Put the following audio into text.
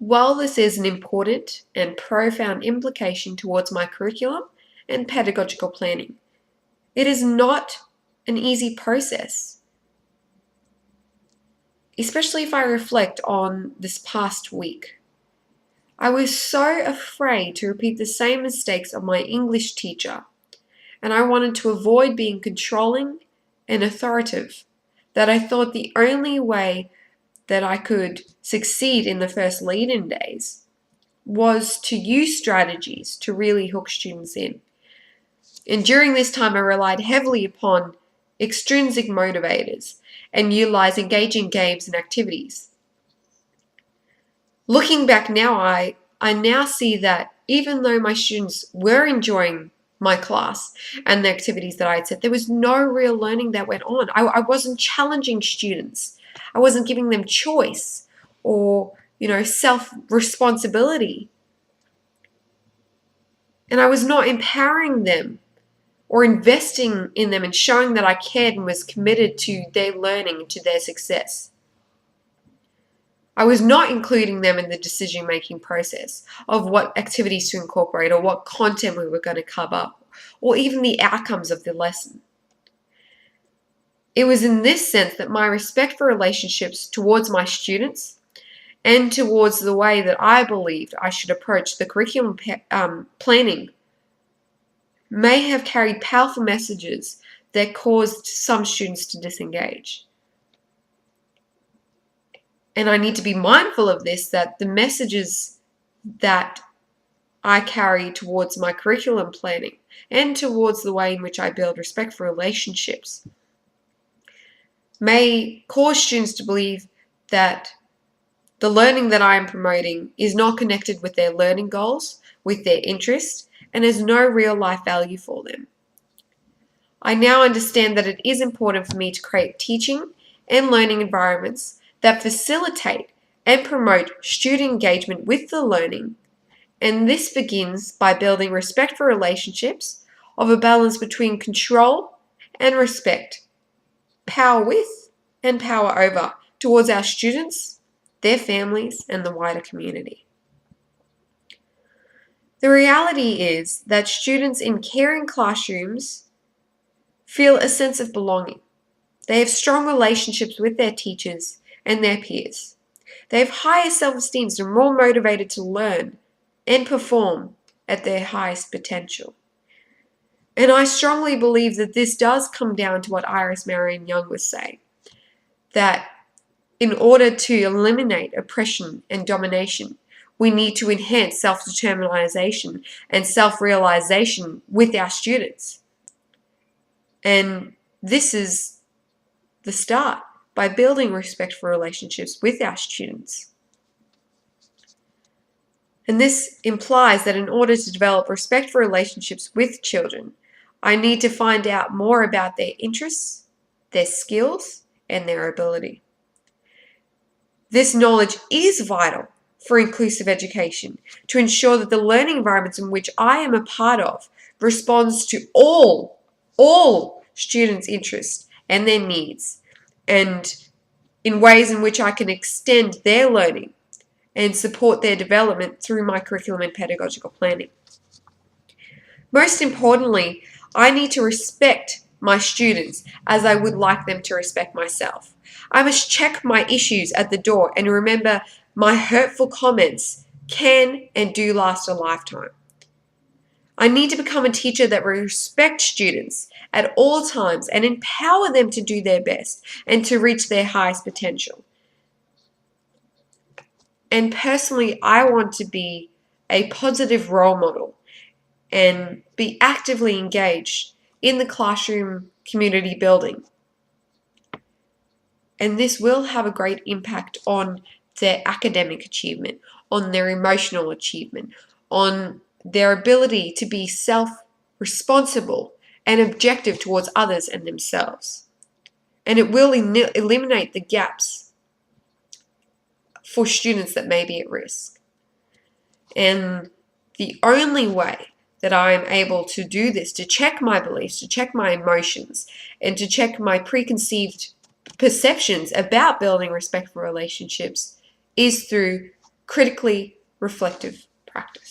While this is an important and profound implication towards my curriculum and pedagogical planning, it is not an easy process, especially if I reflect on this past week. I was so afraid to repeat the same mistakes of my English teacher, and I wanted to avoid being controlling and authoritative, that I thought the only way that I could succeed in the first lead-in days was to use strategies to really hook students in. And during this time, I relied heavily upon extrinsic motivators and utilized engaging games and activities. Looking back now, I now see that even though my students were enjoying my class and the activities that I had set, there was no real learning that went on. I wasn't challenging students. I wasn't giving them choice or, self-responsibility. And I was not empowering them or investing in them and showing that I cared and was committed to their learning and to their success. I was not including them in the decision-making process of what activities to incorporate or what content we were going to cover or even the outcomes of the lesson. It was in this sense that my respect for relationships towards my students and towards the way that I believed I should approach the curriculum planning may have carried powerful messages that caused some students to disengage. And I need to be mindful of this, that the messages that I carry towards my curriculum planning and towards the way in which I build respect for relationships may cause students to believe that the learning that I am promoting is not connected with their learning goals, with their interests, and has no real life value for them. I now understand that it is important for me to create teaching and learning environments that facilitate and promote student engagement with the learning, and this begins by building respect for relationships of a balance between control and respect, power with and power over towards our students, their families, and the wider community. The reality is that students in caring classrooms feel a sense of belonging. They have strong relationships with their teachers and their peers. They have higher self-esteem and are more motivated to learn and perform at their highest potential. And I strongly believe that this does come down to what Iris Marion Young was saying, that in order to eliminate oppression and domination, we need to enhance self-determination and self-realization with our students. And this is the start, by building respect for relationships with our students. And this implies that in order to develop respect for relationships with children, I need to find out more about their interests, their skills, and their ability. This knowledge is vital for inclusive education to ensure that the learning environments in which I am a part of responds to all students' interests and their needs, and in ways in which I can extend their learning and support their development through my curriculum and pedagogical planning. Most importantly, I need to respect my students as I would like them to respect myself. I must check my issues at the door and remember my hurtful comments can and do last a lifetime. I need to become a teacher that will respect students at all times and empower them to do their best and to reach their highest potential. And personally, I want to be a positive role model and be actively engaged in the classroom community building. And this will have a great impact on their academic achievement, on their emotional achievement, on their ability to be self-responsible and objective towards others and themselves. And it will eliminate the gaps for students that may be at risk. And the only way that I am able to do this, to check my beliefs, to check my emotions, and to check my preconceived perceptions about building respectful relationships, is through critically reflective practice.